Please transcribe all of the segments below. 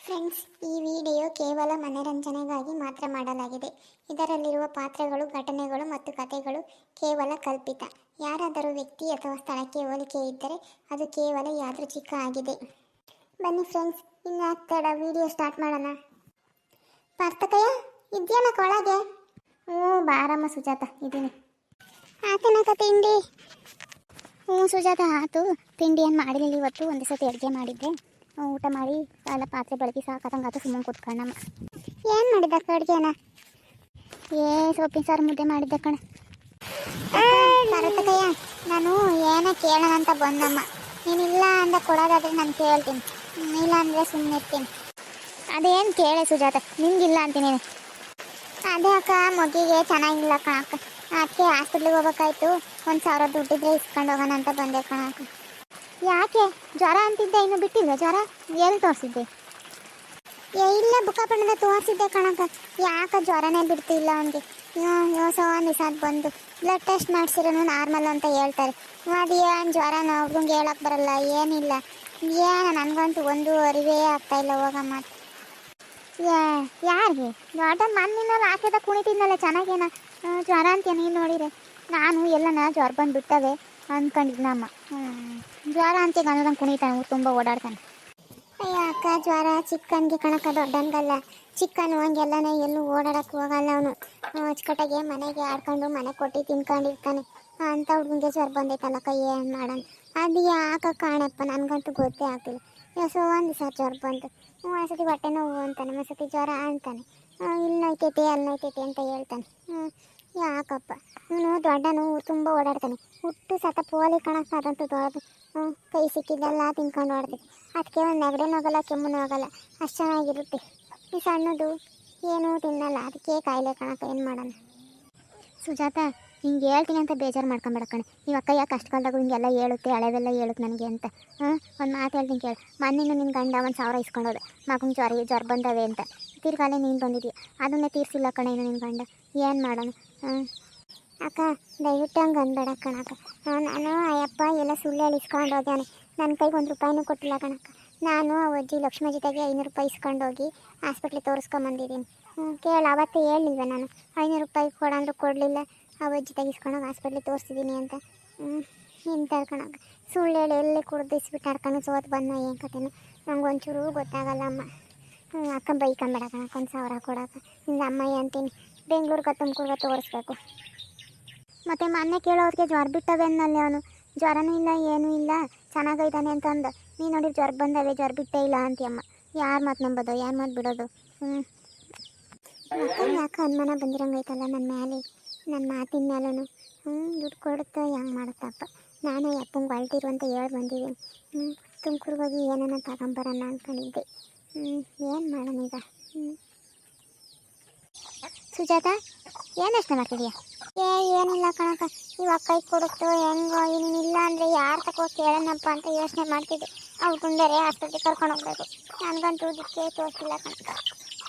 Friends, ಈ video ಕೇವಲ ಮನರಂಜನೆಗಾಗಿ ಮಾತ್ರ ಮಾಡಲಾಗಿದೆ. ಇದರಲ್ಲಿರುವ ಪಾತ್ರಗಳು, ಘಟನೆಗಳು ಮತ್ತು ಕಥೆಗಳು ಕೇವಲ ಕಲ್ಪಿತ. ಯಾರಾದರೂ ವ್ಯಕ್ತಿ ಅಥವಾ ಸ್ಥಳಕ್ಕೆ ಹೋಲಿಕೆ ಇದ್ದರೆ ಅದು ಕೇವಲ ಯಾದೃಚ್ಛಿಕ ಆಗಿದೆ. ಬನ್ನಿ ಫ್ರೆಂಡ್ಸ್, ಇನ್ಯಾಕೆ ತಡ, ವಿಡಿಯೋ ಸ್ಟಾರ್ಟ್ ಮಾಡೋಣ. ಪಾರ್ಥಕಯ್ಯ, ಇದೆಯಲ್ಲ ಒಳಗೆ? ಬಾರಮ್ಮ ಸುಜಾತ, ಇದ್ದೀನಿ. ಆತನಕ ತಿಂಡಿ? ಸುಜಾತ, ಆತು. ತಿಂಡಿ ಏನು ಮಾಡಿರಲಿಲ್ಲ ಇವತ್ತು. ಒಂದೇ ಸತಿ ಅಡುಗೆ ಮಾಡಿದ್ದೆ, ಊಟ ಮಾಡಿ ಎಲ್ಲ ಪಾತ್ರೆ ಬೆಳಗ್ಗೆ ಸಾಕಂಗಾತು. ಸುಮ್ಮನೆ ಕೂತ್ಕೊಂಡಮ್ಮ. ಏನು ಮಾಡಿದ್ದಕ್ಕ ಅಡುಗೆನ? ಸೊಪ್ಪಿನ ಸಾರು ಮುದ್ದೆ ಮಾಡಿದ್ದೆ ಕಣ. ಪಾರ್ಥಕಯ್ಯ, ನಾನು ಏನೋ ಕೇಳೋಣ ಅಂತ ಬಂದಮ್ಮ. ನೀನಿಲ್ಲ ಅಂದ ಕೊಡೋದಾದ್ರೆ ನಾನು ಕೇಳ್ತೀನಿ, ಇಲ್ಲ ಅಂದರೆ ಸುಮ್ಮನೆ ಇರ್ತೀನಿ. ಅದೇನು ಕೇಳೆ ಸುಜಾತ, ನಿಂಗಿಲ್ಲ ಅಂತೀನಿ. ಅದೇ ಅಕ್ಕ, ಮಗಿಗೆ ಚೆನ್ನಾಗಿಲ್ಲ ಕಣಕ್ಕ, ಅದಕ್ಕೆ ಹಾಸ್ಪಿಟ್ಲಿಗೆ ಹೋಗ್ಬೇಕಾಯ್ತು. 1,000 ದುಡ್ಡಿದ್ರೆ ಇಸ್ಕೊಂಡು ಹೋಗೋಣ ಅಂತ ಬಂದೆ ಕಣಕ್ಕ. ಯಾಕೆ? ಜ್ವರ ಅಂತಿದ್ದೆ, ಇನ್ನು ಬಿಟ್ಟಿಲ್ಲ ಜ್ವರ? ಎಲ್ಲಿ ತೋರಿಸಿದ್ದೆ? ಇಲ್ಲೇ ಬುಕ್ಕಪಣ್ಣದ ತೋರಿಸಿದ್ದೆ ಕಣಕ್ಕ. ಯಾಕೆ ಜ್ವರನೇ ಬಿಡ್ತಿಲ್ಲ ಅವನಿಗೆ. ಒಂದು ದಿವಸ ಬಂದು ಬ್ಲಡ್ ಟೆಸ್ಟ್ ಮಾಡಿಸಿರೋ ನಾರ್ಮಲ್ ಅಂತ ಹೇಳ್ತಾರೆ. ಅದು ಏನು ಜ್ವರನ ಹುಡುಗಂಗೆ ಹೇಳಕ್ಕೆ ಬರಲ್ಲ, ಏನಿಲ್ಲ. ಏನು ನನಗಂತೂ ಒಂದು ಅರಿವೇ ಆಗ್ತಾಯಿಲ್ಲ. ಹೋಗಮ್ಮ. ಯಾರಿಗೆ? ದೊಡ್ಡ ಮಣ್ಣಿನಲ್ಲಿ ಹಾಕಿದ ಕುಣಿತಿದ್ನಲ್ಲ ಚೆನ್ನಾಗೇನ, ಜ್ವರ ಅಂತ ನೀನು ನೋಡಿರೆ. ನಾನು ಎಲ್ಲನ ಜ್ವರ ಬಂದು ಬಿಟ್ಟವೆ ಅಂದ್ಕೊಂಡಿದ್ನಮ್ಮ. ಜ್ವರ ಅಂತ ಅನ್ನೋದಂಗೆ ಕುಣಿತಾನೆ, ತುಂಬ ಓಡಾಡ್ತಾನೆ. ಅಯ್ಯ ಅಕ್ಕ, ಜ್ವರ ಚಿಕ್ಕನ್ಗೆ ಕಣಕ್ಕ, ದೊಡ್ಡನ್ಗಲ್ಲ. ಚಿಕ್ಕನು ಹಂಗೆಲ್ಲನೇ ಎಲ್ಲೂ ಓಡಾಡಕ್ಕೆ ಹೋಗಲ್ಲ ಅವನು. ಅಚ್ಚುಕಟ್ಟಾಗೆ ಮನೆಗೆ ಆಡ್ಕೊಂಡು ಮನೆ ಕೊಟ್ಟು ತಿನ್ಕೊಂಡಿರ್ತಾನೆ. ಅಂಥ ಹುಡುಗಂಗೆ ಜ್ವರ ಬಂದೈತಲ್ಲಕ್ಕ, ಏನು ಮಾಡೋಣ. ಅದು ಯಾಕೆ ಕಾಣಪ್ಪ, ನನಗಂತೂ ಗೊತ್ತೇ ಆಗ್ತಿಲ್ಲ. ಒಂದು ದಿವಸ ಜ್ವರ ಬಂತು, ಒಂದ್ಸತಿ ಹೊಟ್ಟೆ ನೋವು ಅಂತಾನೆ, ಒಂದ್ಸತಿ ಜ್ವರ ಅಂತಾನೆ, ಇಲ್ಲಿ ನೋಯ್ತೈತೆ ಅಲ್ಲಿ ನೋಯ್ತೈತೆ ಅಂತ ಹೇಳ್ತಾನೆ. ಯಾಕಪ್ಪ, ಇವನು ದೊಡ್ಡನು ತುಂಬ ಓಡಾಡ್ತಾನೆ. ಹುಟ್ಟು ಸತ ಪೋಲಿ ಕಣಕ್ಕೆ, ಅದಂತೂ ದೊಡ್ಡದು. ಕೈ ಸಿಕ್ಕಿದ್ದೆಲ್ಲ ತಿನ್ಕೊಂಡು ಓಡ್ತೈತೆ. ಅದಕ್ಕೆ ಒಂದು ನೆಗಡಿನೂ ಹೋಗಲ್ಲ, ಕೆಮ್ಮೂ ಆಗಲ್ಲ, ಅಷ್ಟು ಚೆನ್ನಾಗಿರುತ್ತೆ. ಈ ಸಣ್ಣದು ಏನೂ ತಿನ್ನಲ್ಲ, ಅದಕ್ಕೆ ಕಾಯಿಲೆ ಕಣಕ್ಕೆ, ಏನು ಮಾಡೋಣ. ಸುಜಾತ, ಹಿಂಗೆ ಹೇಳ್ತೀನಿ ಅಂತ ಬೇಜಾರು ಮಾಡ್ಕೊಂಬೇಡ ಕಣೆ. ನೀವು ಅಕ್ಕ ಯಾಕೆ ಅಷ್ಟು ಕಾಲದಾಗೂ ಹಿಂಗೆಲ್ಲ ಹೇಳುತ್ತೆ, ಹಳೆವೆಲ್ಲ ಹೇಳುತ್ತೆ ನನಗೆ ಅಂತ. ಒಂದು ಮಾತು ಹೇಳ್ತೀನಿ ಕೇಳು. ಮೊನ್ನೆನೂ ನಿನ್ನ ಗಂಡ 1,000 ಇಸ್ಕೊಂಡೋದು, ಮಗಂಗೆ ಜ್ವರ ಬಂದವೆ ಅಂತ. ತಿರ್ಗಾಲೆ ನೀನು ಬಂದಿದ್ದೀಯ, ಅದನ್ನೇ ತೀರಿಸಿಲ್ಲ ಕಣೆ ಇನ್ನು ನಿನ್ನ ಗಂಡ. ಏನು ಮಾಡೋಣ? ಅಕ್ಕ, ದಯವಿಟ್ಟು ಹಂಗೆ ಅಂದ್ಬೇಡ ಕಣಕ್ಕ. ನಾನು ಅಯ್ಯಪ್ಪ ಎಲ್ಲ ಸುಳ್ಳು ಹೇಳಿ ಇಸ್ಕೊಂಡು ಹೋಗ್ಯಾನೆ. ನನ್ನ ಕೈಗೆ 1 ರೂಪಾಯಿನೂ ಕೊಟ್ಟಿಲ್ಲ ಕಣಕ್ಕ. ನಾನು ಆ ಅಜ್ಜಿ ಲಕ್ಷ್ಮಿ ಜೊತೆಗೆ 500 ರೂಪಾಯಿ ಇಸ್ಕೊಂಡೋಗಿ ಹಾಸ್ಪಿಟ್ಲಿಗೆ ತೋರಿಸ್ಕೊಂಬಂದಿದ್ದೀನಿ. ಕೇಳು, ಅವತ್ತೇ ಹೇಳಿಲ್ವ ನಾನು 500 ರೂಪಾಯಿ ಕೊಡಂದ್ರೂ ಕೊಡಲಿಲ್ಲ. ಆ ಅಜ್ಜಿ ತೆಗಿಸ್ಕೊಂಡೋಗಿ ಹಾಸ್ಪಿಟ್ಲಿಗೆ ತೋರಿಸ್ತಿದ್ದೀನಿ ಅಂತ. ಇಂಥದ್ದು ಕಣಕ್ಕ, ಸುಳ್ಳು ಹೇಳಿ ಎಲ್ಲಿ ಕುಡ್ದು ಇಸ್ಬಿಟ್ಟು ನಡ್ಕೊಂಡು ಸೋತು ಬಂದ ಏನು ಕತೆನೋ ನಂಗೆ ಒಂಚೂರು ಗೊತ್ತಾಗಲ್ಲಮ್ಮ. ಅಕ್ಕ ಬೈಕೊಂಬೇಡ ಕಣಕ್ಕ, 1,000 ಕೊಡೋಕೆ. ಇಲ್ಲ ಅಮ್ಮಯ್ಯ ಅಂತೀನಿ, ಬೆಂಗಳೂರಿಗೆ ತುಮಕೂರಿಗೆ ತೋರಿಸ್ಬೇಕು. ಮತ್ತು ಮೊನ್ನೆ ಕೇಳೋರಿಗೆ ಜ್ವರ ಬಿಟ್ಟವೆ ಅನ್ನಲ್ಲಿ ಅವನು. ಜ್ವರನೂ ಇಲ್ಲ, ಏನೂ ಇಲ್ಲ, ಚೆನ್ನಾಗೈತಾನೆ ಅಂತ ಅಂದ. ನೀನು ನೋಡಿ ಜ್ವರ ಬಂದವೆ, ಜ್ವರ ಬಿಟ್ಟೇ ಇಲ್ಲ ಅಂತೀಯಮ್ಮ. ಯಾರು ಮಾತು ನಂಬೋದು, ಯಾರು ಮಾತು ಬಿಡೋದು? ಯಾಕೆ ಅನುಮಾನ ಬಂದಿರಂಗೈತಲ್ಲ ನನ್ನ ಮೇಲೆ, ನನ್ನ ಮಾತಿನ ಮೇಲೂ. ದುಡ್ಡು ಕೊಡುತ್ತೋ ಹೆಂಗೆ ಮಾಡುತ್ತಪ್ಪ. ನಾನು ಅಪ್ಪಂಗೆ ಹೊಲ್ಟಿರು ಅಂತ ಹೇಳಿ ಬಂದಿದ್ದೀನಿ. ತುಮಕೂರಿಗೆ ಹೋಗಿ ಏನೇನೋ ತಗೊಂಬರೋಣ ಅಂದ್ಕೊಂಡಿದ್ದೆ. ಏನು ಮಾಡೋಣ ಈಗ? ಸುಜಾತ, ಏನು ಯೋಚನೆ ಮಾಡ್ತಿದೀಯಾ? ಏನಿಲ್ಲ ಕಣಕ್ಕ, ಇವಾಗ ಕೈ ಕೊಡುತ್ತೋ ಹೆಂಗೋ, ಇನ್ನಿಲ್ಲ ಅಂದರೆ ಯಾರು ತಗೋ ಕೇಳೋಣಪ್ಪ ಅಂತ ಯೋಚನೆ ಮಾಡ್ತಿದ್ದೆ. ಅವ್ರು ಗುಂಡರೆ ಆಸ್ಪತ್ರೆಗೆ ಕರ್ಕೊಂಡು ಹೋಗ್ಬೇಕು. ನನಗಂತೂ ದಿಕ್ಕೆ ತೋರಿಸಿಲ್ಲ ಕಣಕ್ಕ.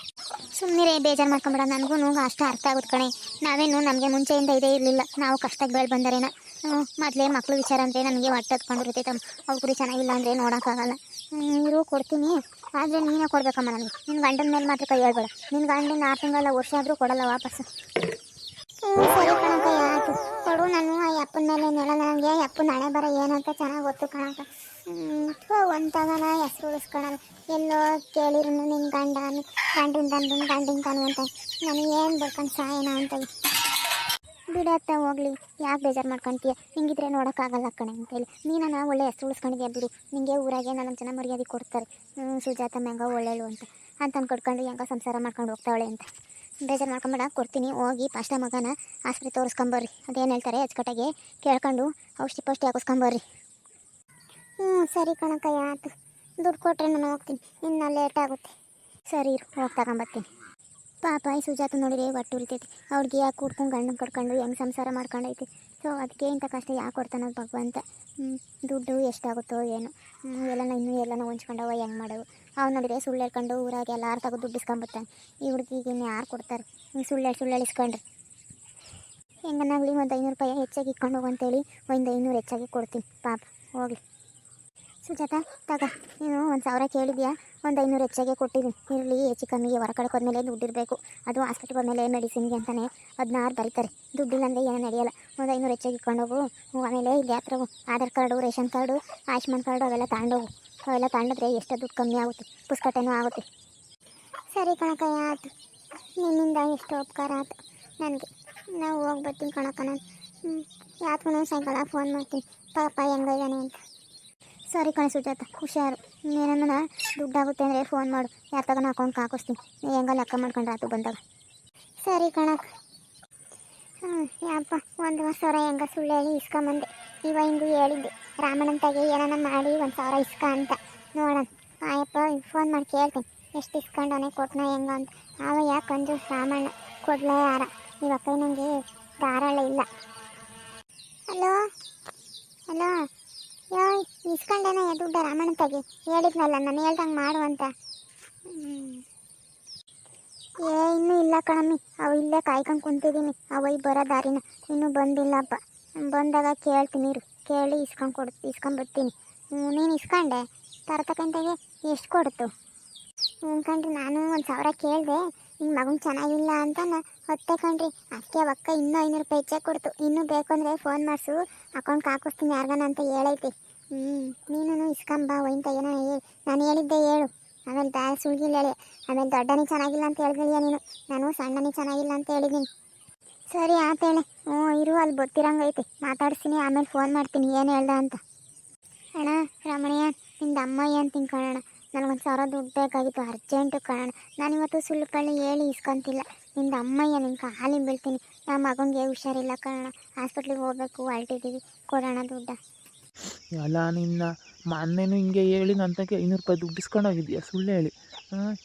ಸುಮ್ಮನೆ ಬೇಜಾರು ಮಾಡ್ಕೊಂಬೇಡ, ನನಗೂ ಅಷ್ಟು ಅರ್ಥ ಆಗುತ್ತೆ ಕಣೆ. ನಾವೇನು ನಮಗೆ ಮುಂಚೆಯಿಂದ ಇದೇ ಇರಲಿಲ್ಲ, ನಾವು ಕಷ್ಟಕ್ಕೆ ಬೆಳೆ ಬಂದರೇನ. ಮೊದಲೇ ಮಕ್ಕಳು ವಿಚಾರ ಅಂದರೆ ನನಗೆ ಹೊಟ್ಟೆ ಹತ್ಕೊಂಡಿರ್ತೈತೆ. ಅವ್ರ ಗುರಿ ಚೆನ್ನಾಗಿಲ್ಲ ಅಂದರೆ ನೋಡೋಕ್ಕಾಗಲ್ಲ. ನೀರು ಕೊಡ್ತೀನಿ, ಆದರೆ ನೀನೇ ಕೊಡಬೇಕಮ್ಮ ನನಗೆ. ನಿನ್ನ ಗಂಡನ ಮೇಲೆ ಮಾತ್ರ ಕೈ ಹೇಳ್ಬೇಡ. ನಿನ್ನ ಗಂಡನ 6 ತಿಂಗಳ ವರ್ಷ ಆದರೂ ಕೊಡಲ್ಲ ವಾಪಸ್ಸು. ಸರಿ ಕಣಕ್ಕ, ಯಾಕೆ ಕೊಡು. ನಾನು ಆ ಅಪ್ಪನ ಮೇಲೆ ನೆಲಲ್ಲ, ನನಗೆ ಅಪ್ಪನ ಹಣೆ ಬರ ಏನಂತ ಚೆನ್ನಾಗಿ ಗೊತ್ತು ಕಣಕ್ಕ. ಒಂದು ತಗೋಣ, ಹೆಸ್ರು ಉಳಿಸ್ಕೊಳಲ್ಲ. ಎಲ್ಲೋ ಕೇಳಿರು ನಿನ್ನ ಗಂಡಿನ ತಾನು ಅಂತ. ನನಗೆ ಏನು ಬರ್ಕೊಂಡು ಸಾಯನ ಅಂತ ಬಿಡತ್ತ ಹೋಗ್ಲಿ, ಯಾಕೆ ಬೇಜಾರು ಮಾಡ್ಕೊತೀಯ? ಹಿಂಗಿದ್ರೆ ನೋಡೋಕ್ಕಾಗಲ್ಲ ಕಣೆ ಅಂತೇಳಿ ನೀನು ಒಳ್ಳೆ ಹೆಸ್ರು ಉಳಿಸ್ಕೊಂಡಿದ್ಯಾ ಬಿಡು. ನಿಮಗೆ ಊರಾಗೆ ನನ್ನ ಜನ ಮರ್ಯಾದೆ ಕೊಡ್ತಾರೆ. ಸುಜಾತ ಮ್ಯಾಂಗ ಒಳ್ಳೆಳು ಅಂತ ಅನ್ಕೊಡ್ಕೊಂಡು ಹೆಂಗ ಸಂಸಾರ ಮಾಡ್ಕೊಂಡು ಹೋಗ್ತಾವಳೆ ಅಂತ. ಬೇಜಾರು ಮಾಡ್ಕೊಂಬೇಡ, ಕೊಡ್ತೀನಿ. ಹೋಗಿ ಫಸ್ಟ್ ಮಗನ ಆಸ್ಪತ್ರೆ ತೋರಿಸ್ಕೊಂಬರ್ರಿ. ಅದೇನು ಹೇಳ್ತಾರೆ ಅಚ್ಚುಕಟ್ಟಾಗೆ ಕೇಳ್ಕೊಂಡು ಔಷಧಿ ಪೌಷ್ಟಿ ಹಾಕಿಸ್ಕೊಂಬರ್ರಿ. ಸರಿ ಕಣಕ್ಕ, ಆಯ್ತು. ದುಡ್ಡು ಕೊಟ್ಟರೆ ನಾನು ಹೋಗ್ತೀನಿ, ಇನ್ನು ಲೇಟ್ ಆಗುತ್ತೆ. ಸರಿ ಇರು, ಹೋಗಿ ತಗೊಂಬರ್ತೀನಿ. ಪಾಪ ಈ ಸುಜಾತ ನೋಡಿದ್ರೆ ಒಟ್ಟು ಉರಿತೈತಿ. ಅವ್ಳಿಗೆ ಯಾಕೆ ಕೂಡ್ಕೊಂಡು ಗಂಡನ ಕಟ್ಕೊಂಡು ಹೆಂಗೆ ಸಂಸಾರ ಮಾಡ್ಕೊಂಡೈತಿ. ಸೊ ಅದಕ್ಕೆ ಇಂಥ ಕಷ್ಟ ಯಾಕೆ ಕೊಡ್ತಾನೋ ಭಗವಂತ. ದುಡ್ಡು ಎಷ್ಟಾಗುತ್ತೋ ಏನು, ಎಲ್ಲನ ಹೊಂಚ್ಕೊಂಡವ ಹೆಂಗೆ ಮಾಡೋವು. ಅವ್ನು ನೋಡಿದ್ರೆ ಸುಳ್ಳು ಹೇಳ್ಕೊಂಡು ಊರಾಗೆ ಎಲ್ಲಾರು ತಗೋ ದುಡ್ಡು ಇಸ್ಕೊಂಬರ್ತಾನೆ. ಈ ಹುಡುಗಿಗೆ ಇನ್ನು ಯಾರು ಕೊಡ್ತಾರೆ? ಹಿಂಗೆ ಸುಳ್ಳು ಇಸ್ಕೊಂಡ್ರೆ ಹೆಂಗನಾಗಲಿ. ಒಂದು 500 ರೂಪಾಯಿ ಹೆಚ್ಚಾಗಿ ಇಟ್ಕೊಂಡು ಹೋಗು ಅಂತೇಳಿ ಒಂದು 500 ಹೆಚ್ಚಾಗಿ ಕೊಡ್ತೀನಿ. ಪಾಪ ಹೋಗಲಿ. ಸುಜಾತ ತಗ, ನೀನು 1,000 ಕೇಳಿದ್ಯಾ, ಒಂದು 500 ಹೆಚ್ಚಾಗೆ ಕೊಟ್ಟಿದ್ದೀನಿ. ಇರಲಿ, ಹೆಚ್ಚು ಕಮ್ಮಿಗೆ ಹೊರ ಕಡೆ ಹೋದ್ಮೇಲೆ ದುಡ್ಡಿರಬೇಕು. ಅದು ಹಾಸ್ಪಿಟ್ಲಿಗೆ ಹೋದ್ಮೇಲೆ ಮೆಡಿಸಿನ್ಗೆ ಅಂತಲೇ 16 ಬರೀತಾರೆ. ದುಡ್ಡಿಲ್ಲ ಅಂದರೆ ಏನೂ ನಡೆಯಲ್ಲ. ಒಂದು 500 ಹೆಚ್ಚಾಗಿ ಇಟ್ಕೊಂಡೋಗು. ಆಮೇಲೆ ಇಲ್ಲಿ ಹತ್ರವು Aadhaar card, ration card, Ayushman card ಅವೆಲ್ಲ ತಗೊಂಡೋಗು. ಅವೆಲ್ಲ ತಗೊಂಡಿದ್ರೆ ಎಷ್ಟು ದುಡ್ಡು ಕಮ್ಮಿ ಆಗುತ್ತೆ, ಪುಸ್ತಕನೂ ಆಗುತ್ತೆ. ಸರಿ ಕಣಕಯ್ಯ, ಆಯ್ತು. ನಿನ್ನಿಂದ ಎಷ್ಟು ಉಪಕಾರ ಆಯ್ತು ನನಗೆ. ನಾವು ಹೋಗಿ ಬರ್ತೀನಿ ಕಣಕ್ಕ. ನಾನು ಯಾತ್ಗೂ ಸಾಯಂಕಾಲ ಫೋನ್ ಮಾಡ್ತೀನಿ ಪಾಪ ಹೆಂಗಿದ್ದಾನೆ ಅಂತ. ಸರಿ ಕಣೆ ಸುಜಾತ, ಹುಷಾರು. ಏನನ್ನ ದುಡ್ಡಾಗುತ್ತೆ ಅಂದರೆ ಫೋನ್ ಮಾಡು, ಯಾರ ತಗೊಂಡು ಅಕೌಂಟ್ಗೆ ಹಾಕಿಸ್ತೀನಿ. ನೀ ಹೆಂಗ ಲೆಕ್ಕ ಮಾಡ್ಕೊಂಡ್ರೆ ಆತು ಬಂದಾಗ. ಸರಿ ಕಣಕ್ಕ. ಯಪ್ಪ, 1,000 ಹೆಂಗ ಸುಳ್ಳು ಹೇಳಿ ಇಸ್ಕೊಂಬಂದೆ. ಇವ ಹಿಂಗೂ ಹೇಳಿದ್ದೆ ರಾಮಣ್ಣಂತಾಗೆ ಏನನ್ನ ಮಾಡಿ 1,000 ಇಸ್ಕ ಅಂತ. ನೋಡೋಣ, ಆಯಪ್ಪ ಫೋನ್ ಮಾಡಿ ಕೇಳ್ತೀನಿ ಎಷ್ಟು ಇಸ್ಕೊಂಡವನೇ, ಕೊಟ್ಟನ ಹೆಂಗ ಅಂತ. ಅವ ಯಾಕೆ ಕಂಜೂಸ್ ರಾಮಣ್ಣ, ಕೊಡ್ಲೇ ಯಾರ. ಇವಕ್ಕ ನನಗೆ ಧಾರಾಳ ಇಲ್ಲ. ಹಲೋ ಹಲೋ, ಯೋಯ್ ಇಸ್ಕೊಂಡೇನ ದುಡ್ಡ ರಾಮಣ್ಣಂತಾಗೆ ಹೇಳಿದ್ನಲ್ಲ, ನಾನು ಹೇಳ್ದಂಗೆ ಮಾಡು ಅಂತ. ಇನ್ನೂ ಇಲ್ಲ ಕಣಮ್ಮಿ, ಅವು ಇಲ್ಲೇ ಕಾಯ್ಕೊಂಡು ಕುಂತಿದ್ದೀನಿ. ಅವ ಬರೋ ದಾರಿನ ಇನ್ನೂ ಬಂದಿಲ್ಲಪ್ಪ. ಬಂದಾಗ ಕೇಳ್ತೀನಿ ಇರು, ಕೇಳಿ ಇಸ್ಕೊಂಡ್ಬಿಡ್ತೀನಿ. ನೀನು ಇಸ್ಕೊಂಡೆ ತರತಕ್ಕಂತೆಗೆ ಎಷ್ಟು ಕೊಡ್ತು? ಕಣ್ರಿ, ನಾನು 1,000 ಕೇಳಿದೆ. ನಿಮ್ಮ ಮಗನ ಚೆನ್ನಾಗಿಲ್ಲ ಅಂತ ಹೊತ್ತೆ ಕಣ್ರಿ. ಅದಕ್ಕೆ ಅವಕ್ಕ ಇನ್ನೂ 500 ರೂಪಾಯಿ ಹೆಚ್ಚಾಗಿ ಕೊಡ್ತು. ಇನ್ನೂ ಬೇಕು ಅಂದರೆ ಫೋನ್ ಮಾಡಿಸು, ಅಕೌಂಟ್ಗೆ ಹಾಕಿಸ್ತೀನಿ ಯಾರಿಗಾನ ಅಂತ ಹೇಳೈತಿ. ನೀನು ಇಸ್ಕೊಂಬ ಒಯ್ತ ಏನೋ ನಾನು ಹೇಳಿದ್ದೆ ಹೇಳು. ಆಮೇಲೆ ಸುಳ್ಗಿಲ್ಲ ಹೇಳಿ, ಆಮೇಲೆ ದೊಡ್ಡನೇ ಚೆನ್ನಾಗಿಲ್ಲ ಅಂತ ಹೇಳಿದೀಯ ನೀನು. ನಾನು ಸಣ್ಣನೇ ಚೆನ್ನಾಗಿಲ್ಲ ಅಂತ ಹೇಳಿದ್ದೀನಿ. ಸರಿ ಆತೇಳೆ. ಇರು, ಅಲ್ಲಿ ಗೊತ್ತಿರಂಗೈತಿ, ಮಾತಾಡಿಸ್ತೀನಿ. ಆಮೇಲೆ ಫೋನ್ ಮಾಡ್ತೀನಿ ಏನು ಹೇಳ್ದ ಅಂತ. ಅಣ್ಣ ರಮಣಯ್ಯ, ನಿಂದು ಅಮ್ಮಯ್ಯ ಅಂತ ತಿನ್ಕೊಳ್ಳೋಣ. ನನಗೆ 1,000 ದುಡ್ಡು ಬೇಕಾಗಿತ್ತು, ಅರ್ಜೆಂಟು ಕಣೋಣ. ನಾನಿವತ್ತು ಸುಳ್ಳು ಪಳ್ಳಿ ಹೇಳಿ ಇಸ್ಕೊಂತಿಲ್ಲ. ನಿಂದು ಅಮ್ಮಯ್ಯ, ನಿನ್ನ ಕಾಲಿಗೆ ಬೀಳ್ತೀನಿ. ನಮ್ಮ ಮಗನಿಗೆ ಹುಷಾರಿಲ್ಲ ಕಣೋಣ, ಹಾಸ್ಪಿಟ್ಲಿಗೆ ಹೋಗ್ಬೇಕು, ಹೊರಟಿದ್ದೀವಿ, ಕೊಡೋಣ ದುಡ್ಡ. ಅಲ್ಲ, ನಿನ್ನ ಮೊನ್ನೆನೂ ಹಿಂಗೆ ಹೇಳಿ ನನ್ನ ತನಕ 500 ರೂಪಾಯಿ ದುಡ್ಡು ಇಸ್ಕೊಂಡೋಗಿದ್ಯಾ ಸುಳ್ಳು ಹೇಳಿ.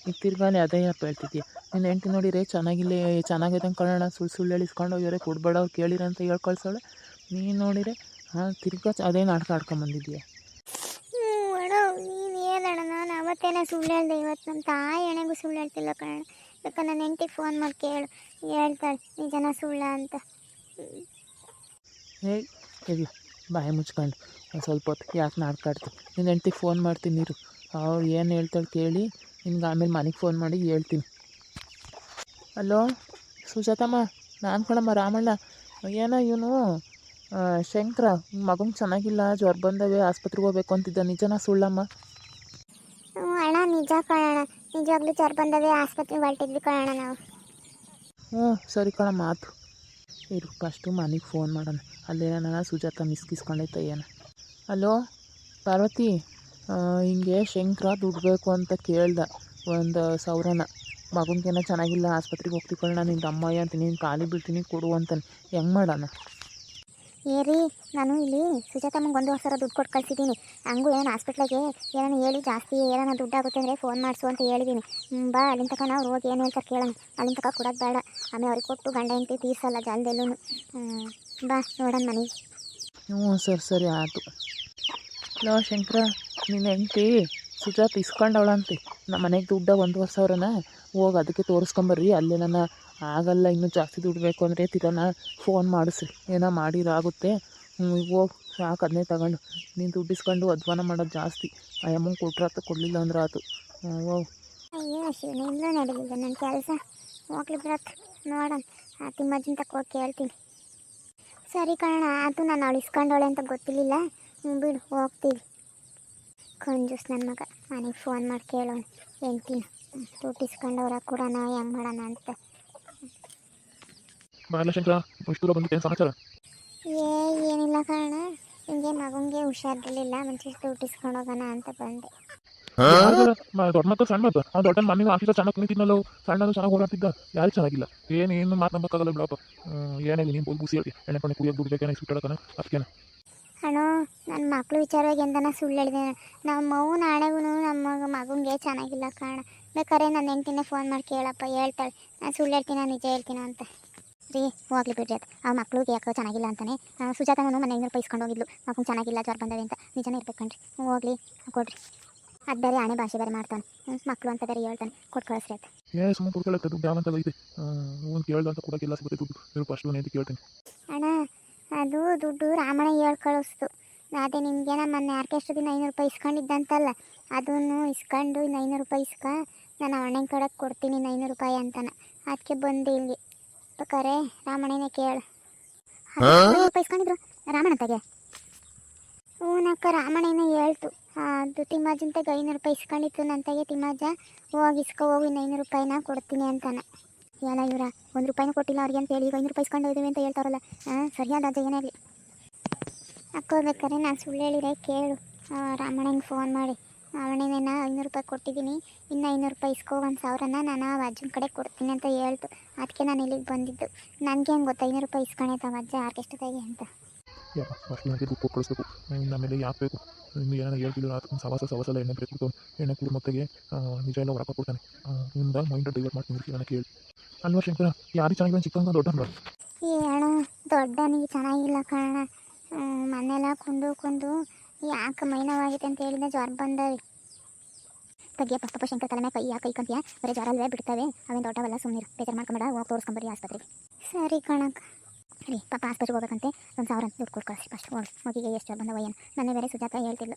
ಈಗ ತಿರ್ಗಾಲಿ ಅದೇ ಅಪ್ಪ ಹೇಳ್ತಿದ್ಯಾ. ನಿನ್ನ ಹೆಂಡ್ತಿ ನೋಡಿರೆ ಚೆನ್ನಾಗಿಲ್ಲ, ಚೆನ್ನಾಗೈತೆ ಕಣೋಣ, ಸುಳ್ಳು ಹೇಳಿ ಇಸ್ಕೊಂಡೋಗ್ಯಾರೆ, ಕೊಡ್ಬೇಡ ಅವ್ರು ಕೇಳಿರ ಅಂತ ಹೇಳಿ ಕಳ್ಸೋಳೆ. ನೀನು ನೋಡಿರೆ ತಿರ್ಗಾ ಅದೇ ನಾಟಕ ಆಡ್ಕೊಂಬಂದಿದ್ಯಾ. ಅಣ್ಣ ನೀನು ಹೇಳೋಣ, ನಾನು ಅವತ್ತೇನೆ ಸುಳ್ಳು ಹೇಳ್ದೆ. ಇವತ್ತು ನಮ್ಮ ತಾಯಿ ಎಣೆಗೂ ಸುಳ್ಳು ಹೇಳ್ತಿಲ್ಲ ಕಣ. ಬೇಕಾದ್ರೆ ನನ್ನ ಹೆಂಡ್ತಿಗೆ ಫೋನ್ ಮಾಡಿ ಕೇಳು, ಹೇಳ್ತಾಳೆ ನಿಜನ ಸುಳ್ಳ ಅಂತ. ಇಲ್ಲ, ಬಾಯಿ ಮುಚ್ಕೊಂಡು ಒಂದು ಸ್ವಲ್ಪ ಹೊತ್ತು ಯಾಕೆ ನಾಟಕ ಆಡ್ತೀನಿ. ನಿನ್ನ ಹೆಂಡ್ತಿಗೆ ಫೋನ್ ಮಾಡ್ತೀನಿ ನೀರು, ಅವ್ರು ಏನು ಹೇಳ್ತಾಳೆ ಕೇಳಿ ನಿನ್ಗೆ ಆಮೇಲೆ ಮನೆಗೆ ಫೋನ್ ಮಾಡಿ ಹೇಳ್ತೀನಿ. ಹಲೋ ಸುಜಾತಮ್ಮ, ನಾನು ಕಣಮ್ಮ ರಾಮಣ್ಣ. ಏನೋ ಇವನು ಶಂಕರ ಮಗಂಗೆ ಚೆನ್ನಾಗಿಲ್ಲ, ಜ್ವರ ಬಂದವೆ, ಆಸ್ಪತ್ರೆಗೆ ಹೋಗ್ಬೇಕು ಅಂತಿದ್ದ, ನಿಜನಾ ಸುಳ್ಳಮ್ಮ? ಅಣ್ಣ ನಿಜ ಕಣಣ್ಣ, ನಿಜವಾಗ್ಲೂ ಜ್ವರ ಬಂದವೆ, ಆಸ್ಪತ್ರೆಗೆ ಹೊರಟಿದ್ವಿ ಕಣಣ್ಣ ನಾವು. ಸರಿ ಕಣಮ್ಮ, ಆತು. ಇರು ಫಸ್ಟು ಮನೆಗೆ ಫೋನ್ ಮಾಡೋಣ, ಅಲ್ಲೇನ ಸುಜಾತ ಮಿಸ್ಕಿಸ್ಕೊಂಡೈತ ಏನು. ಹಲೋ ಪಾರ್ವತಿ, ಹಿಂಗೆ ಶಂಕರ ದುಡ್ಡು ಬೇಕು ಅಂತ ಕೇಳ್ದ 1,000ನ. ಮಗನಿಗೇನೋ ಚೆನ್ನಾಗಿಲ್ಲ, ಆಸ್ಪತ್ರೆಗೆ ಹೋಗ್ತಿಕೊಳ್ಳೋಣ, ನಿಂದು ಅಮ್ಮಯ್ಯ ಅಂತ ನೀನು ಖಾಲಿ ಬೀಳ್ತೀನಿ ಕೊಡು ಅಂತಾನೆ. ಹೆಂಗೆ ಮಾಡೋಣ? ಏರಿ, ನಾನು ಇಲ್ಲಿ ಸುಜಾತಮ್ಮಂಗೆ 1,000 ದುಡ್ಡು ಕೊಟ್ಟು ಕಳಿಸಿದ್ದೀನಿ. ಹಂಗೂ ಏನು ಹಾಸ್ಪಿಟ್ಲಿಗೆ ಏನೋ ಹೇಳಿ ಜಾಸ್ತಿ ಏನೋ ದುಡ್ಡಾಗುತ್ತೆ ಅಂದರೆ ಫೋನ್ ಮಾಡಿಸು ಅಂತ ಹೇಳಿದ್ದೀನಿ. ಬಾ ಅಲ್ಲಿಂದ ತನಕ ನಾವು ಹೋಗಿ ಏನು ಹೇಳ್ತಾರೆ ಕೇಳೋಣ. ಅಲ್ಲಿಂದ ತನಕ ಕೊಡೋದು ಬೇಡ, ಆಮೇಲೆ ಅವ್ರಿಗೆ ಕೊಟ್ಟು ಗಂಡ ಹೆಂಡತಿ ತೀರ್ಸಲ್ಲ ಜಾಲದಲ್ಲೂ. ಬಾ ನೋಡೋಣ ಮನೆಗೆ. ಸರಿ ಆಯಿತು. ಲೋ ಶಂಕರ, ನಿನ್ನ ಹೆಂಡ್ತಿ ಸುಜಾತ ಇಸ್ಕೊಂಡವಳಂತೆ ನಮ್ಮ ಮನೆಗೆ ದುಡ್ಡ 1,500ನ. ಹೋಗಿ ಅದಕ್ಕೆ ತೋರಿಸ್ಕೊಂಬರ್ರಿ. ಅಲ್ಲೇ ನನ್ನ ಆಗಲ್ಲ, ಇನ್ನೂ ಜಾಸ್ತಿ ದುಡ್ಡು ಬೇಕು ಅಂದರೆ ತಿರೋನ ಫೋನ್ ಮಾಡಿಸ್ರಿ, ಏನೋ ಮಾಡಿರಾಗುತ್ತೆ. ಈಗ ಹೋಗಿ ಸಾಕು, ಅದನ್ನೇ ತಗೊಂಡು ನೀನು ದುಡ್ಡು ಇಸ್ಕೊಂಡು ಅಧ್ವಾನ ಮಾಡೋದು ಜಾಸ್ತಿ. ಆ ಅಮ್ಮಂಗೆ ಕೊಟ್ರಾತು, ಕೊಡಲಿಲ್ಲ ಅಂದ್ರೆ ಆಯ್ತು. ಹೋಗಿ. ಅಯ್ಯೋ ಶಿವನೇ, ಇಲ್ಲೂ ನಡೀಲಿಲ್ಲ ನನ್ನ ಕೆಲಸ. ಹೋಗ್ಲಿ ಬಿಡತ್ತೆ, ನೋಡೋಣ. ಆ ತಿಮ್ಮಜ್ಜನ ತಕ್ಕ ಹೋಗಿ ಕೇಳ್ತೀನಿ. ಸರಿ ಕಣ ಆಯಿತು, ನಾನು ಅವಳು ಇಸ್ಕೊಂಡವಳೆ ಅಂತ ಗೊತ್ತಿರಲಿಲ್ಲ. ಬಿಡು, ಹೋಗ್ತೀವಿ. ಕಂಜೂಸ್ ನನ್ನ ಮಗ, ಮನೆಗೆ ಫೋನ್ ಮಾಡಿ ಕೇಳೋಣ ಹೆಂಡ್ತಿನ, ದುಡ್ಡು ಇಸ್ಕೊಂಡವ್ರ ಕೊಡೋಣ, ಹೆಂಗೆ ಮಾಡೋಣ ಅಂತ. ಏನಿಲ್ಲ ಕಾರಣ, ಹಿಂಗೆ ಮಗನಿಗೆ ಹುಷಾರಿರಲಿಲ್ಲ, ಮುಂಚೆ ದುಡ್ಡು ಇಸ್ಕೊಂಡು ಹೋಗೋಣ ಅಂತ ಬಂದೆ. ದೊಡ್ಡ ಮಕ್ಕಳು ಸಣ್ಣ ಮಕ್ಕಳು, ಆ ದೊಡ್ಡ ಮನೆ ಆಫೀಸ ಚೆನ್ನಾಗಿ ಕುಣಿತಿದ್ನಲ್ಲ, ಸಣ್ಣದು ಚೆನ್ನಾಗಿ ಓಡಾಡ್ತಿದ್ದ, ಯಾರು ಚೆನ್ನಾಗಿಲ್ಲ. ಏನು ಮಾತಂಬಕ್ಕಾಗಲ್ಲ ಬಿಡಪ್ಪ. ಏನಾಗಿ ನೀನು ಬುಸಿ ಹೇಳಿ ಎಣ್ಣೆ ಪಣ್ಣೆ ಕುಡಿಯೋಕೆ ದುಡ್ಡು ಬೇಕೇನ ಇಸ್ಬಿಟ್ಟಾಡಕನ ಅದಕ್ಕೇನ. ಅಣ್ಣೋ, ನನ್ನ ಮಕ್ಳು ವಿಚಾರವಾಗಿ ಎಂದನ ಸುಳ್ಳು ಹೇಳಿದೆ. ನಮ್ಮ ಮಗು ನಾಳೆಗೂ ನಮ್ಮ ಮಗನಿಗೆ ಚೆನ್ನಾಗಿಲ್ಲ ಕಾರಣ. ಬೇಕಾದ್ರೆ ನನ್ನ ಹೆಂಡ್ತಿನೇ ಫೋನ್ ಮಾಡಿ ಕೇಳಪ್ಪ, ಹೇಳ್ತಾಳೆ ನಾನು ಸುಳ್ಳು ಹೇಳ್ತೀನ ನಿಜ ಹೇಳ್ತೀನ ಅಂತ. ರೀ ಹೋಗ್ಲಿ ಬಿಡ್ರಿ, ಅದು ಆ ಮಕ್ಳಿಗೆ ಯಾಕೋ ಚೆನ್ನಾಗಿಲ್ಲ ಅಂತಾನೆ. ಸುಜಾತನೂ ಮನೆ 500 ರೂಪಾಯಿ ಇಸ್ಕೊಂಡು ಹೋಗಿದ್ಲು, ಮಗು ಚೆನ್ನಾಗಿಲ್ಲ, ಜ್ವರ ಬಂದವೆ ಅಂತ. ನಿಜನೇ ಇರ್ಬೇಕಣ್ರಿ, ಹೋಗ್ಲಿ ಕೊಡ್ರಿ. ಅದು ಬೇರೆ ಹಣೆ ಭಾಷೆ ಬೇರೆ ಮಾಡ್ತಾನೆ, ಮಕ್ಕಳು ಅಂತ ಬೇರೆ ಹೇಳ್ತಾನೆ, ಕೊಟ್ಟು ಕಳಿಸ್ರಿ ಅಂತ. ಸುಮ್ಮನೆ ಕೊಡ್ಕೊಳ್ಳೋಕೆ ದುಡ್ಡು ಯಾವಂತ ಐತೆ, ಕೇಳ್ದಂತ ಕೊಡೋಕ್ಕೆಲ್ಲ ಸಿಗುತ್ತೆ ದುಡ್ಡು. ಫಸ್ಟ್ ಏನು ಕೇಳ್ತೀನಿ. ಅಣ್ಣ, ಅದು ದುಡ್ಡು ರಾಮಣ್ಣ ಹೇಳಿ ಕಳಿಸ್ತು. ಅದೇ ನಿಮಗೇನ ಮೊನ್ನೆ ಆರ್ಕೆಸ್ಟ್ರಾ ದಿನ 500 ರೂಪಾಯಿ ಇಸ್ಕೊಂಡಿದ್ದಂತಲ್ಲ, ಅದನ್ನು ಇಸ್ಕೊಂಡು ಇನ್ನು 500 ರೂಪಾಯಿ ನಾನು ಅಣ್ಣನ ಕಡೆಗೆ ಕೊಡ್ತೀನಿ 500 ರೂಪಾಯಿ ಅಂತಾನೆ. ಅದಕ್ಕೆ ಬಂದು ಇಲ್ಲಿ ಬೇಕಾರೆ ರಾಮಣ್ಣನೇ ಕೇಳು. 500 ರೂಪಾಯಿ ಇಸ್ಕೊಂಡಿದ್ರು ರಾಮಣ್ಣಂತಾಗೆ. ಹೂನಕ್ಕ, ರಾಮಣ್ಣನ ಹೇಳ್ತು ಅದು ತಿಮ್ಮಜ್ಜಂತಾಗ 500 ರೂಪಾಯಿ ಇಸ್ಕೊಂಡಿತ್ತು ನಂತಾಗೆ. ತಿಮ್ಮಜ್ಜ ಹೋಗಿ ಹೋಗಿ 500 ರೂಪಾಯಿನ ಕೊಡ್ತೀನಿ ಅಂತಾನೆ. ಎಲ್ಲ ಇವ್ರ 1 ರೂಪಾಯಿನೂ ಕೊಟ್ಟಿಲ್ಲ ಅವ್ರಿಗೆ ಅಂತ ಹೇಳಿ ಈಗ 500 ರೂಪಾಯಿ ಇಸ್ಕೊಂಡು ಹೋಯ್ತೀವಿ ಅಂತ ಹೇಳ್ತಾರಲ್ಲ. ಸರಿಯಾದ ಅಜ್ಜ ಏನೇ ಆಗಲಿ ಹಾಕೋಬೇಕಾರೆ ನಾನು ಸುಳ್ಳು ಹೇಳಿದ್ರೆ ಕೇಳು. ರಾಮಣ್ಣಂಗೆ ಫೋನ್ ಮಾಡಿ ಅವಣ್ಣನೇನ 500 ರೂಪಾಯಿ ಕೊಟ್ಟಿದ್ದೀನಿ, ಇನ್ನು 500 ರೂಪಾಯಿ ಇಸ್ಕೋ 1,000ನ ನಾನು ಆ ಅಜ್ಜನ ಕಡೆ ಕೊಡ್ತೀನಿ ಅಂತ ಹೇಳ್ತು. ಅದಕ್ಕೆ ನಾನು ಇಲ್ಲಿಗೆ ಬಂದಿದ್ದು. ನನಗೆ ಹೆಂಗೆ ಗೊತ್ತಾ 500 ರೂಪಾಯಿ ಇಸ್ಕೊಂಡೈತೆ ಅಜ್ಜ ಆರ್ಕೆಸ್ಟ್ರಾದಾಗೆ ಅಂತ. ಅಷ್ಟು ನನಗೆ ದುಡ್ಡು ಕೊಟ್ಟು ಕಳಿಸ್ಬೇಕು. ಇನ್ನು ಆಮೇಲೆ ಯಾಕೆ ಬೇಕು ಇನ್ನು ಏನಾರ ಹೇಳ್ತಿಲ್ಲ ಅದಕ್ಕೆ ಸವಾಸ ಎಣ್ಣೆ ಬ್ರೇಕ್ ಕೊಡ್ತಾನೆ. ಎಣ್ಣೆ ಕುಡಿದು ಮೊತ್ತಗೆ ನಿಜ ಎಲ್ಲ ಹೊರಗೆ ಕೊಡ್ತಾನೆ. ಇಂದ ಮೈಂಡ್ ಡೈವರ್ಟ್ ಮಾಡ್ತೀನಿ ನನಗೆ ಕೇಳಿ ಅಲ್ವಾ ಶಂಕರ. ಯಾರಿಗೆ ಚೆನ್ನಾಗಿಲ್ಲ ಚಿಕ್ಕಂಗ ದೊಡ್ಡ ಈ ಅಣ್ಣ ದೊಡ್ಡನಿಗೆ ಚೆನ್ನಾಗಿಲ್ಲ ಕಾರಣ ಮನೆಲ್ಲ ಕುಂದು ಯಾಕೆ ಮೈನವಾಗಿದೆ ಅಂತ ಹೇಳಿದ್ರೆ ಜ್ವರ ಬಂದವೆ. ತೆಗಿಯಪ್ಪ ಪಾಪ ಶಂಕರ ತಲೆ ಮೇಲೆ ಕೈ ಕಂತೀಯ, ಬರೀ ಜ್ವರ ಅಲ್ವೇ ಬಿಡ್ತವೆ, ಅವೇನು ದೊಡ್ಡವೆಲ್ಲ ಸುಮ್ಮನೆ ಬೇಜಾರು ಮಾಡ್ಕೊಂಬೇಡ, ಹೋಗಿ ತೋರಿಸ್ಕೊಂಬರಿ ಆಸ್ಪತ್ರೆಗೆ. ಸರಿ ಕಣಕ್ಕ. ಸರಿ ಪಾಪ ಆಸ್ಪತ್ರೆಗೆ ಹೋಗ್ಬೇಕಂತೆ, 1,000 ದುಡ್ಡು ಕೊಟ್ಟು ಕಳಿಸಿ ಫಸ್ಟ್. ಹೋಗಿಗೆ ಎಷ್ಟು ಜ್ವರ ಬಂದವ ಏನು ನನ್ನ ಬೇರೆ ಸುಜಾತ ಹೇಳ್ತಿಲ್ಲ.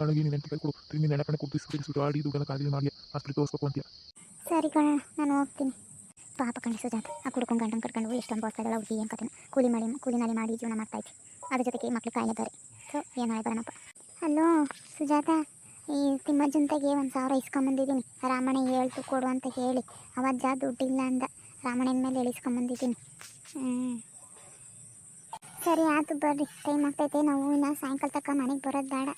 ತಳಗಿ ನೀನು ಎಂಟು ಕೈ ಕೊಡು, ನೀನು ಎಣ್ಣೆ ಕಡೆ ಕೊಡ್ತಿದ್ದು ಆಡಿ ದುಡ್ಡೆಲ್ಲ ಕಾಳಜಿ ಮಾಡಿ ಆಸ್ಪತ್ರೆ ತೋರಿಸ್ಬೇಕು ಅಂತೀಯ. ಸರಿ ಕಣ, ನಾನು ಹೋಗ್ತೀನಿ. ಪಾಪ ಕಣೆ ಸುಜಾತ ಆ ಕುಡ್ಕೊಂಡು ಗಂಟನ್ನು ಕಟ್ಕೊಂಡು ಎಷ್ಟೊಂದು ಬೋಸ್ತಾಯಿಲ್ಲ ಹುಡುಗಿ ಏನು ಕತೆ. ಕೂಲಿನಾಲಿ ಮಾಡಿ ಜೀವನ ಮಾಡ್ತಾಯಿದ್ವಿ, ಅದ್ರ ಜೊತೆಗೆ ಮಕ್ಳು ಕಾಯಿಲೆ ಬೇರೆ. ಸೊ ಏನು ಬರೋಣಪ್ಪ. ಹಲೋ ಸುಜಾತ, ಈ ತಿಮ್ಮಜ್ಜಂತಾಗೆ 1,000 ಇಸ್ಕೊಂಬಂದಿದ್ದೀನಿ. ರಾಮಣ್ಣ ಹೇಳ್ತು ಕೊಡು ಅಂತ ಹೇಳಿ, ಅವಜ್ಜ ದುಡ್ಡಿಲ್ಲ ಅಂದ, ರಾಮಣ್ಣನ ಮೇಲೆ ಇಳಿಸ್ಕೊಂಬಂದಿದ್ದೀನಿ. ಸರಿ ಆಯ್ತು ಬರ್ರಿ, ಟೈಮ್ ಆಗ್ತೈತೆ. ನಾವು ಇನ್ನು ಸಾಯಂಕಾಲ ತನಕ ಮನೆಗೆ ಬರೋದು ಬೇಡ.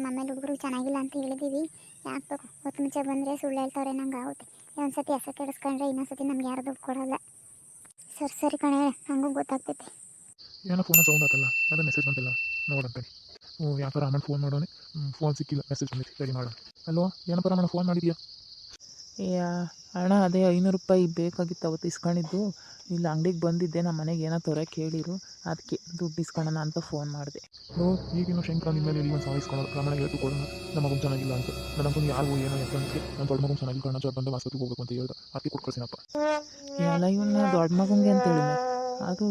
ಆಮೇಲೆ ಹುಡುಗರು ಚೆನ್ನಾಗಿಲ್ಲ ಅಂತ ಹೇಳಿದ್ದೀವಿ. ಯಾಕೆ ಹೊತ್ತು ಮುಂಚೆ ಬಂದರೆ ಸುಳ್ಳು ಹೇಳ್ತವ್ರೆ ನಂಗೆ ಆಗುತ್ತೆ. ಒಂದು ಸತಿ ಹೆಸರು ಕೆಡಿಸ್ಕೊಂಡ್ರೆ ಇನ್ನೊಂದು ಸತಿ ನಮ್ಗೆ ಯಾರು ದುಡ್ಡು ಕೊಡೋಲ್ಲ. ಸರಿ ಕಣೆ, ನನಗೂ ಗೊತ್ತಾಗ್ತೈತಿ. ಏನೋ ಫೋನ್ ಸೌಂಡ್ ಆತಲ್ಲ, ಅದು ಮೆಸೇಜ್ ಬಂತಿಲ್ಲ ನೋಡಂತೇಳಿ. ಯಾಕೆ ರಾಮಣ್ಣ ಫೋನ್ ಮಾಡೋನೆ, ಫೋನ್ ಸಿಕ್ಕಿಲ್ಲ, ಮೆಸೇಜ್ ಬಂದಿತ್ತು, ಸರಿ ಮಾಡೋಣ. ಅಲ್ವಾ ಏನಪ್ಪ ರಾಮಣ್ಣ ಫೋನ್ ಮಾಡಿದ್ಯಾ? ಅಣ್ಣ ಅದೇ 500 ರೂಪಾಯಿ ಬೇಕಾಗಿತ್ತು ಅವತ್ತು ಇಸ್ಕೊಂಡಿದ್ದು. ಇಲ್ಲಿ ಅಂಗಡಿಗೆ ಬಂದಿದ್ದೆ, ನಮ್ಮ ಮನೆಗೆ ಏನೋ ತೊರಕ್ಕೆ ಹೇಳಿರು, ಅದಕ್ಕೆ ದುಡ್ಡು ಇಸ್ಕೊಳ್ಳೋಣ ಅಂತ ಫೋನ್ ಮಾಡಿದೆ. ಈಗಿನ ಶಂಕರ ನಿಮ್ಮ ಮೇಲೆ 1,000 ಇಸ್ಕೊಳ್ಳೋದು ರಾಮಣ್ಣ ಹೇಳ್ತು ಕೊಡೋಣ. ನಮ್ಮ ಮಗು ಚೆನ್ನಾಗಿಲ್ಲ ಅಂತ ನನಗೂ ಯಾರಿಗೂ ಏನೋ ಯಾಕಂದ್ರೆ ನನ್ನ ದೊಡ್ಡ ಮಗು ಚೆನ್ನಾಗಿಲ್ಲ ಕಾರಣ ಜ್ವರ ಬಂದ ಆಸ್ಪತ್ರೆಗೆ ಹೋಗ್ಬೇಕು ಅಂತ ಹೇಳ್ದೆ, ಅದಕ್ಕೆ ಕೊಟ್ಟು ಕಳ್ಸಿನಪ್ಪ. ಎಲ್ಲ ಇವನ್ನ ದೊಡ್ಡ ಮಗಂಗೆ ಅಂತ ಹೇಳಿದೆ, ಅದು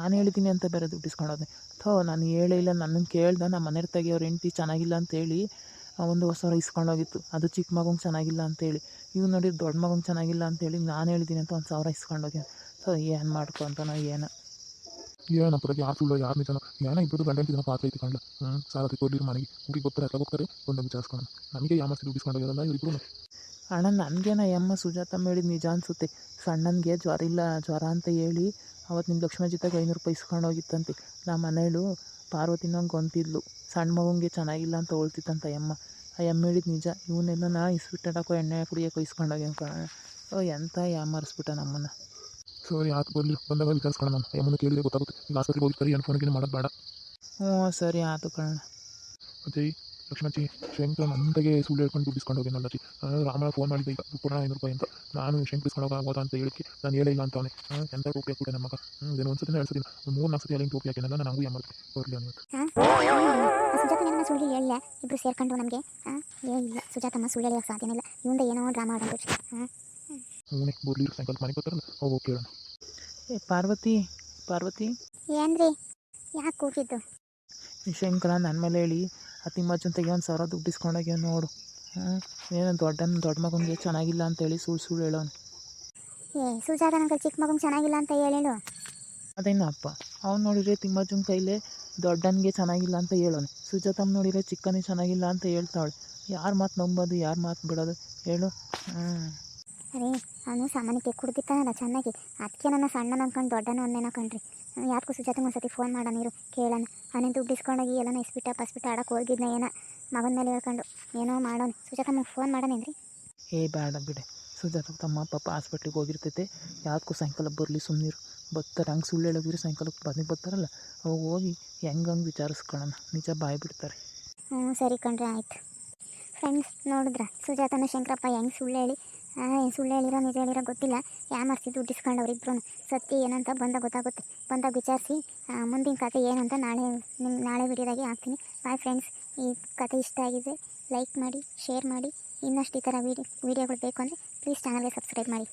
ನಾನು ಹೇಳಿದ್ದೀನಿ ಅಂತ ಬೇರೆ ದುಡ್ಡು ಇಸ್ಕೊಳ್ಳೋದೆ. ನಾನು ಹೇಳೇ ಇಲ್ಲ, ನನ್ನನ್ನು ಕೇಳ್ದೆ. ನಮ್ಮ ಮನೆಯವ್ರು ತೆಗಿಯೋರು ಹೆಂಡ್ತಿ ಚೆನ್ನಾಗಿಲ್ಲ ಅಂತೇಳಿ 1,000 ಇಸ್ಕೊಂಡೋಗಿತ್ತು. ಅದು ಚಿಕ್ಕ ಮಗಂಗೆ ಚೆನ್ನಾಗಿಲ್ಲ ಅಂತೇಳಿ. ಇವು ನೋಡಿ ದೊಡ್ಡ ಮಗಂಗೆ ಚೆನ್ನಾಗಿಲ್ಲ ಅಂತೇಳಿ ನಾನು ಹೇಳಿದ್ದೀನಿ ಅಂತ 1,000 ಇಸ್ಕೊಂಡೋಗಿ. ಏನು ಮಾಡ್ಕೊ ಅಂತ ಏನೋ ಏನಪ್ಪ ಯಾರು ಸುಳ್ಳು ಯಾರು ನಿಜನೋ ಏನೋ ಇಬ್ಬರು ಗಂಡ ಹೆಂಡತಿ ಪಾತ್ರ ಐತಿ ಕಂಡ್ಲ. ಸಾಲ ಕೊಡ್ಲಿರು ಮನೆಗೆ ಹುಡುಗಿ ಗೊತ್ತಾರೆ ಎಲ್ಲ ಹೋಗ್ತಾರೆ ಬಂದು ವಿಚಾರಿಸ್ಕೊಂಡು ನಮಗೆ ಯಾಮಸ್ತಿ ದುಡ್ಡು ಇಸ್ಕೊಂಡೋಗಿರಲ್ಲ ಇವರಿಬ್ರು. ಅಣ್ಣ ನನಗೇನ ಎಮ್ಮ ಸುಜಾತ ಹೇಳಿದ ನಿಜ ಅನಿಸುತ್ತೆ. ಸಣ್ಣನಿಗೆ ಜ್ವರ ಅಂತ ಹೇಳಿ ಅವತ್ತು ನಿಮ್ಮ ಲಕ್ಷ್ಮೀಜಿತಾಗ 500 ರೂಪಾಯಿ ಇಸ್ಕೊಂಡೋಗಿತ್ತಂತೆ. ನಮ್ಮ ಮನೇಳು ಪಾರ್ವತಿನಂಗೆ ಗೊಂತಿದ್ಲು, ಸಣ್ಣ ಮಗಂಗೆ ಚೆನ್ನಾಗಿಲ್ಲ ಅಂತ ಹೊಳ್ತಿತ್ತಂತ ಎಮ್ಮ. ಆ ಎಮ್ಮ ಹೇಳಿದ ನಿಜ. ಇವನ್ನೆಲ್ಲ ಇಸ್ಬಿಟ್ಟಾಕೋ ಎಣ್ಣೆ ಕುಡಿಯೋಕೋ ಇಸ್ಕೊಂಡೋಗಿ ಎಂತ ಯಾಮರಿಸ್ಬಿಟ್ಟ ನಮ್ಮನ್ನು. ಸರಿ ಆಯ್ತು ಬರಲಿ, ಬಂದಾಗ ವಿಚಾರಿಸ್ಕೊಳ್ಳೋಣ. ನಾನು ಎಮ್ಮನ್ನು ಕೇಳಿದ್ರೆ ಗೊತ್ತಾಗುತ್ತೆ. ಈಗ ಆಸ್ಪತ್ರೆಗೆ ಹೋಗಿರ್ತಾರೆ, ಏನು ಫೋನ್ಗೆ ಮಾಡೋದು ಬೇಡ. ಸರಿ ಆಯ್ತು ಕಣ. ಅಜ್ಜಿ ಲಕ್ಷ್ಮಜ್ಜಿ ಶಂಕರ ನನ್ನಗೆ ಸುಳ್ಳು ಹೇಳ್ಕೊಂಡು ದುಡ್ಡು ಇಸ್ಕೊಂಡು ಹೋಗಿನಲ್ಲ ಅಜ್ಜಿ. ರಾಮಣ್ಣ ಫೋನ್ ಮಾಡಿದ್ದೆ ಈಗ ದುಡ್ಡು ಕೊಡೋಣ 500 ರೂಪಾಯಿ ಅಂತ. ನಾನು ಶಂಕರ್ ಇಸ್ಕೊಂಡೋಗೋದ ಅಂತ ಹೇಳಿಕ್ಕೆ ನಾನು ಹೇಳೇ ಇಲ್ಲ ಅಂತವನೇ. ಎಂಥ ಟೋಪಿ ಹಾಕ್ಬಿಟ್ಟೆ ನಮ್ಮ ಮಗ. ಇದೇನು ಒಂದು ಸತಿ 2 ಸತಿ 3-4 ಸತಿ ಎಲ್ಲ ಟೋಪಿ ಹಾಕಿನಲ್ಲ, ನಾನು ಹಂಗೂ ಯಾಮರ್ತೆ ಬರಲಿ ಅನ್ನೋದು. ಸುಜಾತನ ಸುಳ್ಳು ಹೇಳಿಲ್ಲ, ಇಬ್ಬರು ಸೇರ್ಕೊಂಡು ನಮಗೆ ಇಲ್ಲ ಸುಜಾತಮ್ಮ ಸುಳ್ಳು ಹೇಳೋಕ್ಕೆ ಸಾಧ್ಯನೇ ಇಲ್ಲ. ಇವಂದ ಏನೋ ಡ್ರಾಮಾ ಆಡೋದು. ಹೂನೇ ಬರಲಿ, ಸಾಯಂಕಾಲ ಮನೆಗೆ ಬರ್ತಾರಲ್ಲ ಹೋಗಿ ಕೇಳೋಣ. ಪಾರ್ವತಿ ಏನ್ರಿ ಯಾಕೆ ಕೂಗಿದ್ದು? ಶಂಕರ ನನ್ನ ಮೇಲೆ ಹೇಳಿ ಆ ತಿಮ್ಮಜ್ಜಂತೆಗೆ 1,000 ದುಡ್ಡು ಇಸ್ಕೊಂಡೋಗಿ ನೋಡು. ಏನು ದೊಡ್ಡ ಮಗನಿಗೆ ಚೆನ್ನಾಗಿಲ್ಲ ಅಂತೇಳಿ ಸುಳ್ಳು ಹೇಳೋನು. ಸುಜಾತ ನಂಗೆ ಚಿಕ್ಕ ಮಗಂಗೆ ಚೆನ್ನಾಗಿಲ್ಲ ಅಂತ ಹೇಳೇಳು. ಅದೇನಪ್ಪ ಅವ್ನು ನೋಡಿದರೆ ತಿಮ್ಮಜ್ಜನ ಕೈಲೇ ದೊಡ್ಡನಿಗೆ ಚೆನ್ನಾಗಿಲ್ಲ ಅಂತ ಹೇಳೋನು. ಸುಜಾತಮ್ಮ ನೋಡಿದರೆ ಚಿಕ್ಕನಿಗೆ ಚೆನ್ನಾಗಿಲ್ಲ ಅಂತ ಹೇಳ್ತಾವಳೆ. ಯಾರು ಮಾತು ನಂಬೋದು, ಯಾರು ಮಾತು ಬಿಡೋದು ಹೇಳು? ಅರೇ ಅವನು ಸಾಮಾನ್ಯಕ್ಕೆ ಕುಡ್ದಿತ್ತಾನಲ್ಲ ಚೆನ್ನಾಗಿ, ಅದಕ್ಕೆ ನನ್ನ ಸಣ್ಣ ಅನ್ಕೊಂಡು ದೊಡ್ಡನ ಒಂದೇನೋ ಕಣ್ರಿ. ಯಾಕೋ ಸುಜಾತಂಗೆ ಒಂದ್ಸತಿ ಫೋನ್ ಮಾಡೋಣ ನೀರು ಕೇಳೋಣ. ಅವನೇ ದುಡ್ಡು ಇಸ್ಕೊಂಡೋಗಿ ಎಲ್ಲನೋ ಇಸ್ಬಿಟ್ಟು ಆಡಕ್ಕೆ ಹೋಗಿದ್ನ ಏನೋ ಮಗನ ಮೇಲೆ ಹೇಳ್ಕೊಂಡು ಏನೋ ಮಾಡೋಣ. ಸುಜಾತಮ್ಮಗೆ ಫೋನ್ ಮಾಡೋಣೇನ್ರಿ? ಬೇಡ ಬಿಡೆ, ಸುಜಾತ ತಮ್ಮ ಪಾಪ ಹಾಸ್ಪಿಟ್ಲಿಗೆ ಹೋಗಿರ್ತೈತೆ. ಯಾವ್ದಕ್ಕೂ ಸಾಯಂಕಾಲ ಬರಲಿ ಸುಮ್ಮನಿರು. ಬರ್ತಾರೆ ಹಂಗೆ ಸುಳ್ಳು ಹೇಳೋಗಿರು ಸಾಯಂಕಾಲಕ್ಕೆ ಬಂದು ಬರ್ತಾರಲ್ಲ ಅವಾಗ ಹೋಗಿ ಹೆಂಗೆ ವಿಚಾರಿಸ್ಕೊಳ್ಳೋಣ, ನಿಜ ಬಾಯಿ ಬಿಡ್ತಾರೆ. ಸರಿ ಕಣ್ರಿ ಆಯ್ತು. ಫ್ರೆಂಡ್ಸ್ ನೋಡಿದ್ರ ಸುಜಾತನ ಶಂಕರಪ್ಪ ಹೆಂಗೆ ಸುಳ್ಳು ಹೇಳಿರೋ ನಿಜ ಹೇಳಿರೋ ಗೊತ್ತಿಲ್ಲ. ಯಾಮರ್ಸಿ ದುಡ್ಡು ಇಸ್ಕೊಂಡವ್ರು ಇಬ್ರು. ಸತ್ಯ ಏನಂತ ಬಂದಾಗ ಗೊತ್ತಾಗುತ್ತೆ. ಬಂದಾಗ ವಿಚಾರಿಸಿ ಮುಂದಿನ ಕತೆ ಏನಂತ ನಾಳೆ ವಿಡಿಯೋದಾಗೆ ಹಾಕ್ತೀನಿ. Bye friends. ಈ ಕತೆ ಇಷ್ಟ ಆಗಿದೆ ಲೈಕ್ ಮಾಡಿ, ಶೇರ್ ಮಾಡಿ. ಇನ್ನಷ್ಟು ಈ ಥರ ವೀಡಿಯೋಗಳು ಬೇಕು ಅಂದರೆ ಪ್ಲೀಸ್ ಚಾನಲ್ಗೆ ಸಬ್ಸ್ಕ್ರೈಬ್ ಮಾಡಿ.